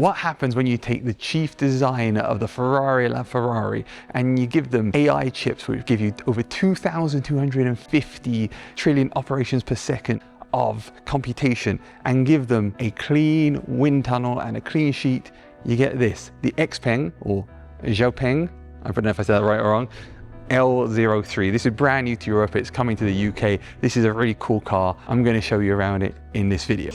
What happens when you take the chief designer of the Ferrari and you give them AI chips which give you over 2,250 trillion operations per second of computation and give them a clean wind tunnel and a clean sheet? You get this, the XPeng, or XPeng, I don't know if I said that right or wrong, L03. This is brand new to Europe, it's coming to the UK. This is a really cool car. I'm going to show you around it in this video.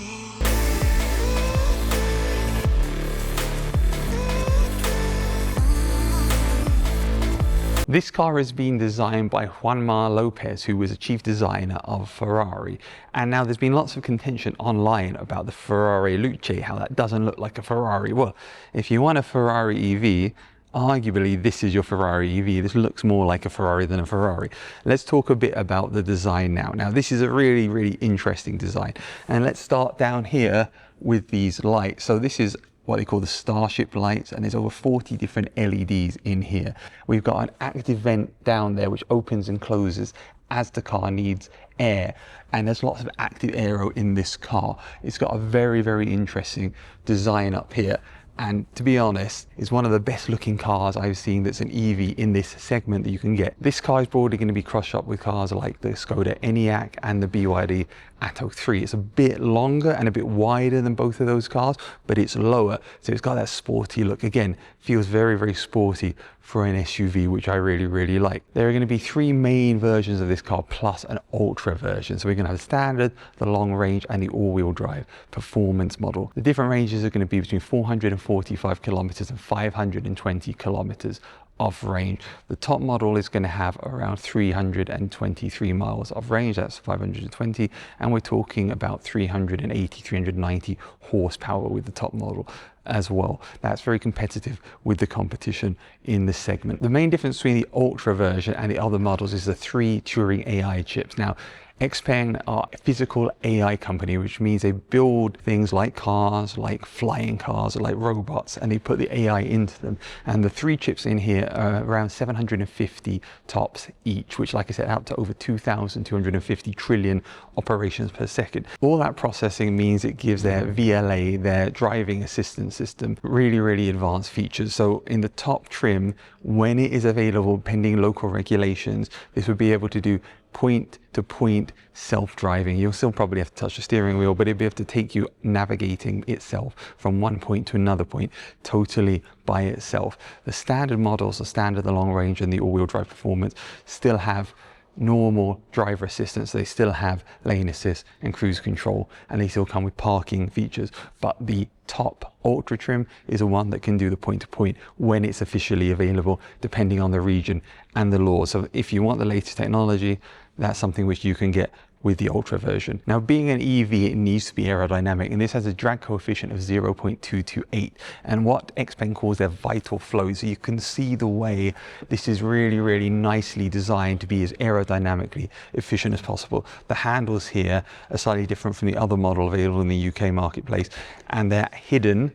This car has been designed by JuanMa Lopez, who was a chief designer of Ferrari. And now there's been lots of contention online about the Ferrari Luce, how that doesn't look like a Ferrari. Well, if you want a Ferrari EV, arguably this is your Ferrari EV. This looks more like a Ferrari than a Ferrari. Let's talk a bit about the design now. Now this is a really, really interesting design. And let's start down here with these lights. So this is what they call the Starship lights, and there's over 40 different LEDs in here. We've got an active vent down there which opens and closes as the car needs air, and there's lots of active aero in this car. It's got a very, very interesting design up here, and to be honest, it's one of the best looking cars I've seen that's an EV in this segment that you can get. This car is broadly going to be cross-shopped with cars like the Skoda Enyaq and the BYD Atto 3. It's a bit longer and a bit wider than both of those cars, but it's lower, so it's got that sporty look. Again, feels very, very sporty for an SUV, which I really, really like. There are going to be three main versions of this car plus an ultra version. So we're going to have the standard, the long range, and the all-wheel drive performance model. The different ranges are going to be between 445 kilometers and 520 kilometers of range. The top model is going to have around 323 miles of range, that's 520, and we're talking about 380, 390 horsepower with the top model as well. That's very competitive with the competition in this segment. The main difference between the Ultra version and the other models is the 3 Turing AI chips. Now, XPeng are a physical AI company, which means they build things like cars, like flying cars, like robots, and they put the AI into them. And the 3 chips in here are around 750 tops each, which, like I said, out to over 2,250 trillion operations per second. All that processing means it gives their VLA, their driving assistance system, really, really advanced features. So in the top trim, when it is available, pending local regulations, this would be able to do point-to-point self-driving. You'll still probably have to touch the steering wheel, but it'll be able to take you navigating itself from one point to another point totally by itself. The standard models, the standard, the long range, and the all-wheel drive performance still have normal driver assistance. They still have lane assist and cruise control, and they still come with parking features. But the top ultra trim is the one that can do the point-to-point when it's officially available, depending on the region and the law. So if you want the latest technology, that's something which you can get with the Ultra version. Now, being an EV, it needs to be aerodynamic, and this has a drag coefficient of 0.228, and what XPeng calls their vital flow. So you can see the way this is really, really nicely designed to be as aerodynamically efficient as possible. The handles here are slightly different from the other model available in the UK marketplace, and they're hidden,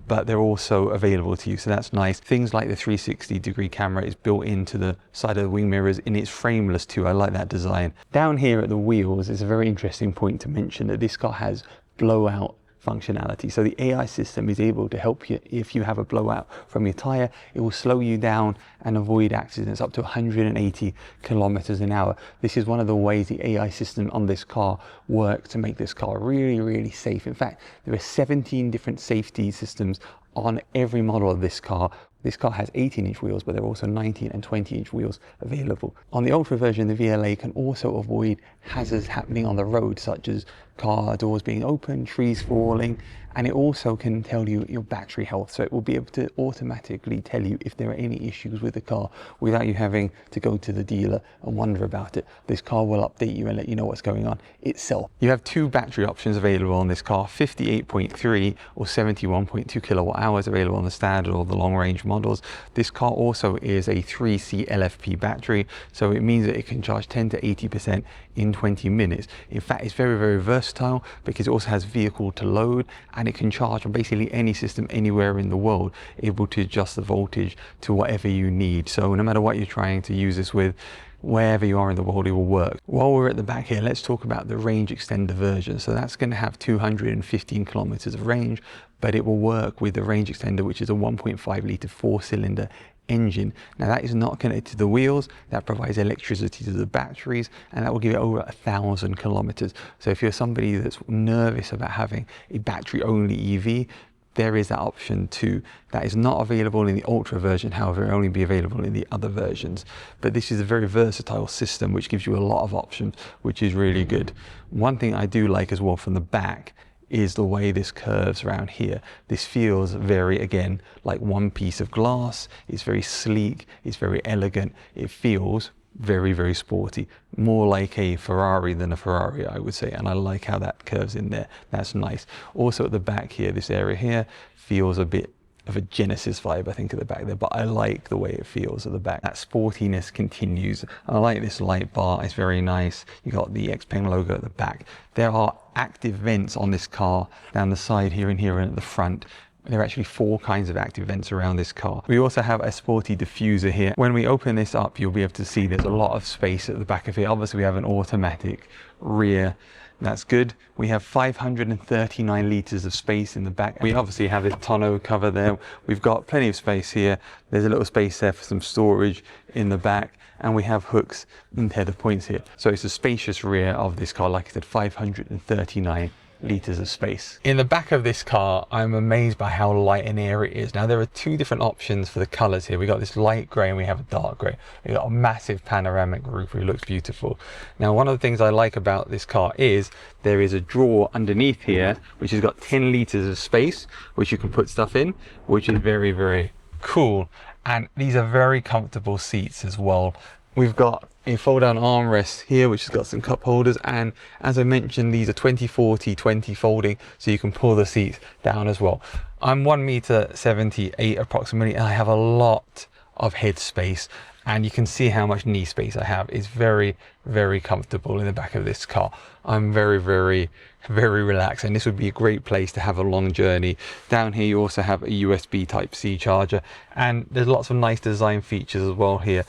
but they're also available to you, so that's nice. Things like the 360-degree camera is built into the side of the wing mirrors, and it's frameless too. I like that design. Down here at the wheels is a very interesting point to mention, that this car has blowout functionality. So the AI system is able to help you if you have a blowout from your tire. It will slow you down and avoid accidents up to 180 kilometers an hour. This is one of the ways the AI system on this car works to make this car really, really safe. In fact, there are 17 different safety systems on every model of this car. This car has 18-inch wheels, but there are also 19 and 20-inch wheels available. On the Ultra version, the VLA can also avoid hazards happening on the road, such as car doors being open, trees falling, and it also can tell you your battery health. So it will be able to automatically tell you if there are any issues with the car without you having to go to the dealer and wonder about it. This car will update you and let you know what's going on itself. You have 2 battery options available on this car, 58.3 or 71.2 kilowatt hours available on the standard or the long range models. This car also is a 3C LFP battery, so it means that it can charge 10 to 80% in 20 minutes. In fact, it's very, very versatile because it also has vehicle to load, and it can charge on basically any system anywhere in the world, able to adjust the voltage to whatever you need. So no matter what you're trying to use this with, wherever you are in the world, it will work. While we're at the back here, let's talk about the range extender version. So that's going to have 215 kilometers of range, but it will work with the range extender, which is a 1.5 litre 4-cylinder engine. Now that is not connected to the wheels, that provides electricity to the batteries, and that will give it over 1,000 kilometers. So if you're somebody that's nervous about having a battery only EV, there is that option too. That is not available in the Ultra version, however, it will only be available in the other versions. But this is a very versatile system which gives you a lot of options, which is really good. One thing I do like as well from the back is the way this curves around here. This feels very, again, like one piece of glass. It's very sleek, it's very elegant. It feels very, very sporty. More like a Ferrari than a Ferrari, I would say. And I like how that curves in there. That's nice. Also at the back here, this area here feels a bit of a Genesis vibe, I think, at the back there, but I like the way it feels at the back. That sportiness continues. I like this light bar, it's very nice. You got the XPeng logo at the back. There are active vents on this car down the side here and here and at the front. There are actually 4 kinds of active vents around this car. We also have a sporty diffuser here. When we open this up, you'll be able to see there's a lot of space at the back of it. Obviously, we have an automatic rear. That's good. We have 539 litres of space in the back. We obviously have this tonneau cover there. We've got plenty of space here. There's a little space there for some storage in the back. And we have hooks and tether points here. So it's a spacious rear of this car. Like I said, 539 litres of space. In the back of this car, I'm amazed by how light and air it is. Now there are 2 different options for the colours here. We got this light grey and we have a dark grey. We got a massive panoramic roof which looks beautiful. Now one of the things I like about this car is there is a drawer underneath here which has got 10 litres of space which you can put stuff in, which is very, very cool. And these are very comfortable seats as well. We've got a fold-down armrest here which has got some cup holders, and as I mentioned, these are 20-40-20 folding, so you can pull the seats down as well. I'm 1.78 m approximately, and I have a lot of head space, and you can see how much knee space I have. It's very, very comfortable in the back of this car. I'm very, very, very relaxed, and this would be a great place to have a long journey. Down here you also have a USB Type-C charger, and there's lots of nice design features as well here.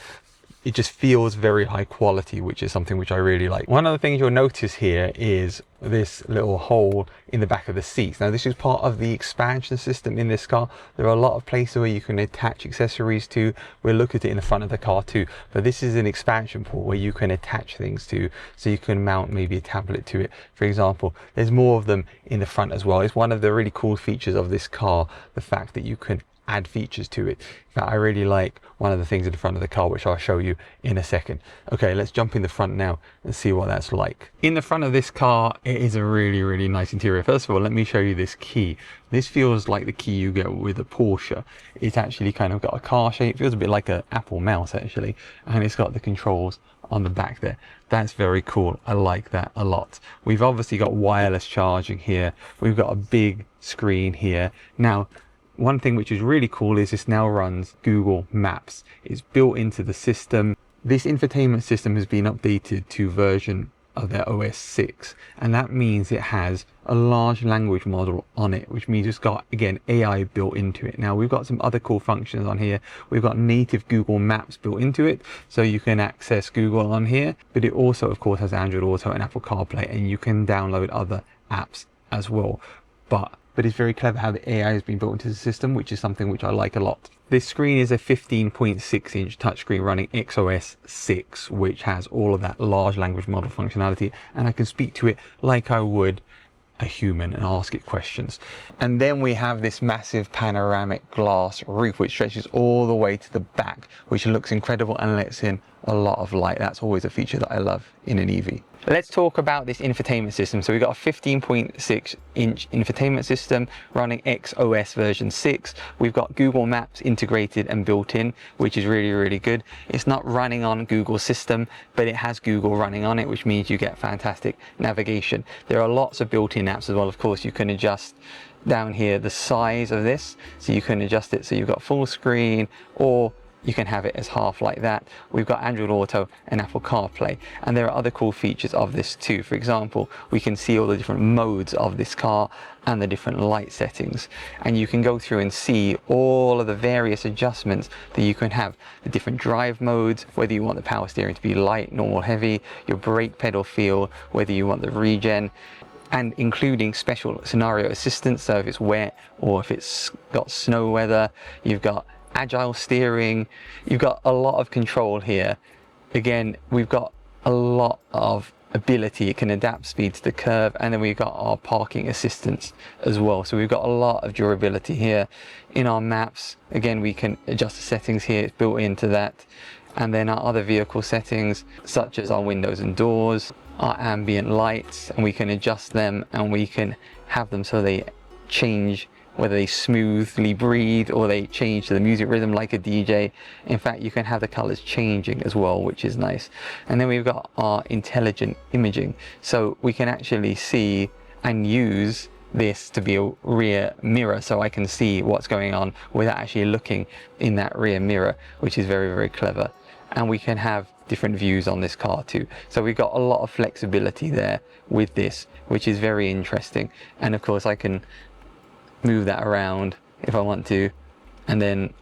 It just feels very high quality, which is something which I really like. One of the things you'll notice here is this little hole in the back of the seats. Now this is part of the expansion system in this car. There are a lot of places where you can attach accessories to. We'll look at it in the front of the car too, but this is an expansion port where you can attach things to, so you can mount maybe a tablet to it, for example. There's more of them in the front as well. It's one of the really cool features of this car, the fact that you can add features to it. In fact, I really like one of the things in the front of the car, which I'll show you in a second. Okay, let's jump in the front now and see what that's like. In the front of this car, it is a really, really nice interior. First of all, let me show you this key. This feels like the key you get with a Porsche. It's actually kind of got a car shape. It feels a bit like an Apple mouse actually, and it's got the controls on the back there. That's very cool. I like that a lot. We've obviously got wireless charging here. We've got a big screen here. Now, one thing which is really cool is this now runs Google Maps. It's built into the system. This infotainment system has been updated to version of their OS 6, and that means it has a large language model on it, which means it's got, again, AI built into it. Now we've got some other cool functions on here. We've got native Google Maps built into it, so you can access Google on here, but it also of course has Android Auto and Apple CarPlay, and you can download other apps as well. But it's very clever how the AI has been built into the system, which is something which I like a lot. This screen is a 15.6 inch touchscreen running XOS 6, which has all of that large language model functionality, and I can speak to it like I would a human and ask it questions. And then we have this massive panoramic glass roof which stretches all the way to the back, which looks incredible and lets in a lot of light. That's always a feature that I love in an EV. Let's talk about this infotainment system. So we've got a 15.6 inch infotainment system running XOS version 6. We've got Google Maps integrated and built in, which is really, really good. It's not running on Google's system, but it has Google running on it, which means you get fantastic navigation. There are lots of built-in apps as well. Of course, you can adjust down here the size of this, so you can adjust it so you've got full screen, or you can have it as half like that. We've got Android Auto and Apple CarPlay, and there are other cool features of this too. For example, we can see all the different modes of this car and the different light settings, and you can go through and see all of the various adjustments that you can have, the different drive modes, whether you want the power steering to be light, normal, heavy, your brake pedal feel, whether you want the regen. and including special scenario assistance. So if it's wet or if it's got snow weather, you've got agile steering, you've got a lot of control here. Again, we've got a lot of ability. It can adapt speed to the curve, and then we've got our parking assistance as well. So we've got a lot of durability here. In our maps, again, we can adjust the settings here, it's built into that. And then our other vehicle settings, such as our windows and doors, our ambient lights, and we can adjust them, and we can have them so they change, whether they smoothly breathe or they change to the music rhythm like a DJ. In fact, you can have the colors changing as well, which is nice. And then we've got our intelligent imaging. So we can actually see and use this to be a rear mirror, so I can see what's going on without actually looking in that rear mirror, which is very, very clever. And we can have different views on this car too. So we've got a lot of flexibility there with this, which is very interesting. And of course I can move that around if I want to, and then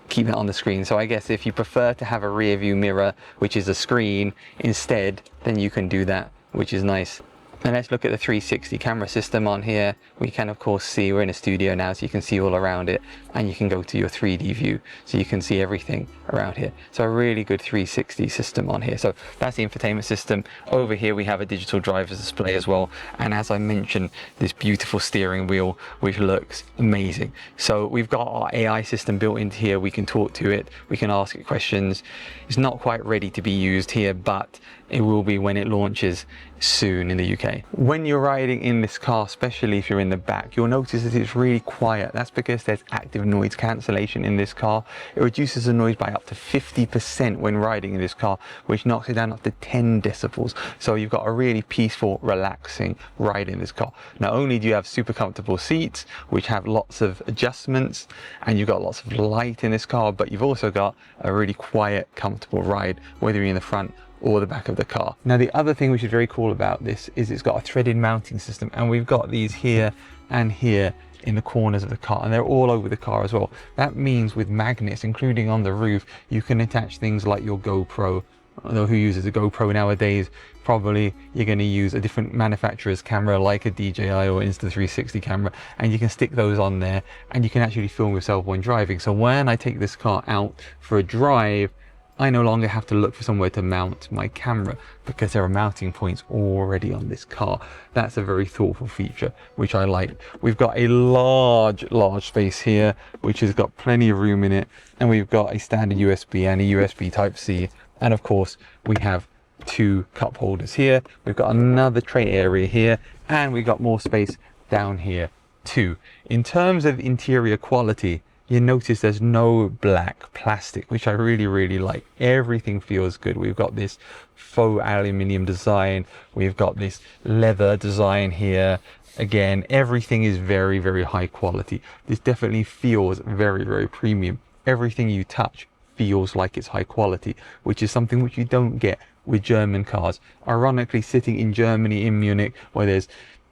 keep it on the screen. So I guess if you prefer to have a rear view mirror, which is a screen instead, then you can do that, which is nice. And let's look at the 360 camera system on here. We can of course see, we're in a studio now, so you can see all around it, and you can go to your 3D view, so you can see everything around here. So a really good 360 system on here. So that's the infotainment system. Over here we have a digital driver's display as well, and as I mentioned, this beautiful steering wheel which looks amazing. So we've got our AI system built into here. We can talk to it, we can ask it questions. It's not quite ready to be used here, but it will be when it launches soon in the UK. When you're riding in this car, especially if you're in the back, you'll notice that it's really quiet. That's because there's active noise cancellation in this car. It reduces the noise by up to 50% when riding in this car, which knocks it down up to 10 decibels. So you've got a really peaceful, relaxing ride in this car. Not only do you have super comfortable seats, which have lots of adjustments, and you've got lots of light in this car, but you've also got a really quiet, comfortable ride, whether you're in the front or the back of the car. Now the other thing which is very cool about this is it's got a threaded mounting system, and we've got these here and here in the corners of the car, and they're all over the car as well. That means with magnets, including on the roof, you can attach things like your GoPro. Although who uses a GoPro nowadays? Probably you're going to use a different manufacturer's camera like a DJI or Insta360 camera, and you can stick those on there, and you can actually film yourself when driving. So when I take this car out for a drive, I no longer have to look for somewhere to mount my camera because there are mounting points already on this car. That's a very thoughtful feature, which I like. We've got a large space here, which has got plenty of room in it. And we've got a standard USB and a USB Type-C. And of course, we have two cup holders here. We've got another tray area here, and we've got more space down here too. In terms of interior quality, you notice there's no black plastic, which I really like. Everything feels good. We've got this faux aluminium design. We've got this leather design here. Again, everything is very high quality. This definitely feels very premium. Everything you touch feels like it's high quality, which is something which you don't get with German cars. Ironically, sitting in Germany, in Munich, where there's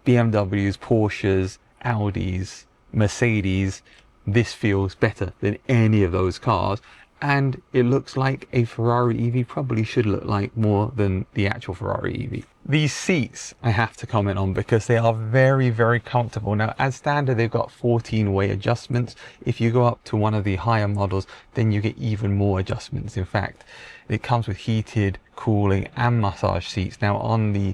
BMWs, Porsches, Audis, Mercedes, this feels better than any of those cars, and it looks like a Ferrari EV probably should look like more than the actual Ferrari EV. These seats I have to comment on because they are very comfortable. Now, as standard, they've got 14-way adjustments. If you go up to one of the higher models, then you get even more adjustments. In fact, it comes with heated, cooling and massage seats. Now on the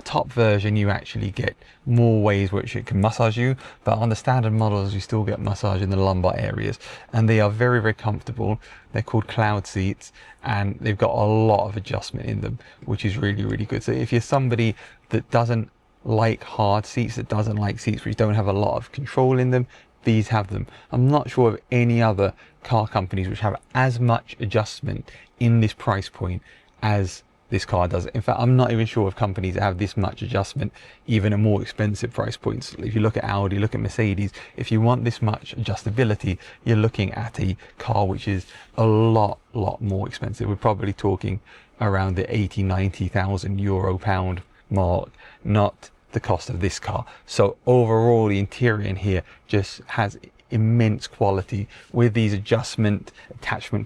top version you actually get more ways which it can massage you, but on the standard models you still get massage in the lumbar areas, and they are very comfortable. They're called cloud seats, and they've got a lot of adjustment in them, which is really good. So if you're somebody that doesn't like hard seats, that doesn't like seats which don't have a lot of control in them, these have them. I'm not sure of any other car companies which have as much adjustment in this price point as this car does. In fact, I'm not even sure of companies that have this much adjustment, even at more expensive price points. If you look at Audi, look at Mercedes, if you want this much adjustability, you're looking at a car which is a lot more expensive. We're probably talking around the 80,000-90,000 euro pound mark, not the cost of this car. So overall, the interior in here just has immense quality with these attachment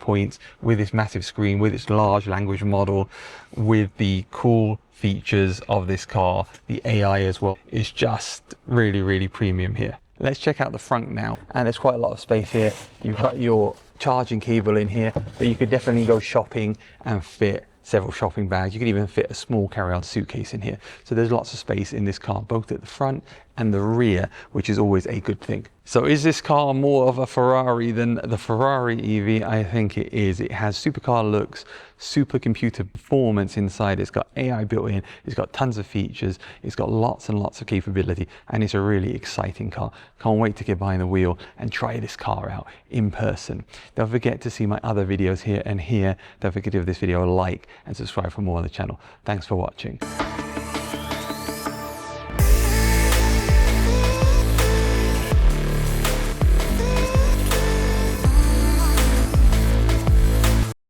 points, with this massive screen, with its large language model, with the cool features of this car, the AI as well. It's just really, really premium here. Let's check out the front now, and there's quite a lot of space here. You've got your charging cable in here, but you could definitely go shopping and fit several shopping bags. You could even fit a small carry-on suitcase in here. So there's lots of space in this car, both at the front and the rear, which is always a good thing. So is this car more of a Ferrari than the Ferrari EV? I think it is. It has supercar looks, supercomputer performance inside. It's got AI built in. It's got tons of features. It's got lots and lots of capability, and it's a really exciting car. Can't wait to get behind the wheel and try this car out in person. Don't forget to see my other videos here and here. Don't forget to give this video a like and subscribe for more on the channel. Thanks for watching.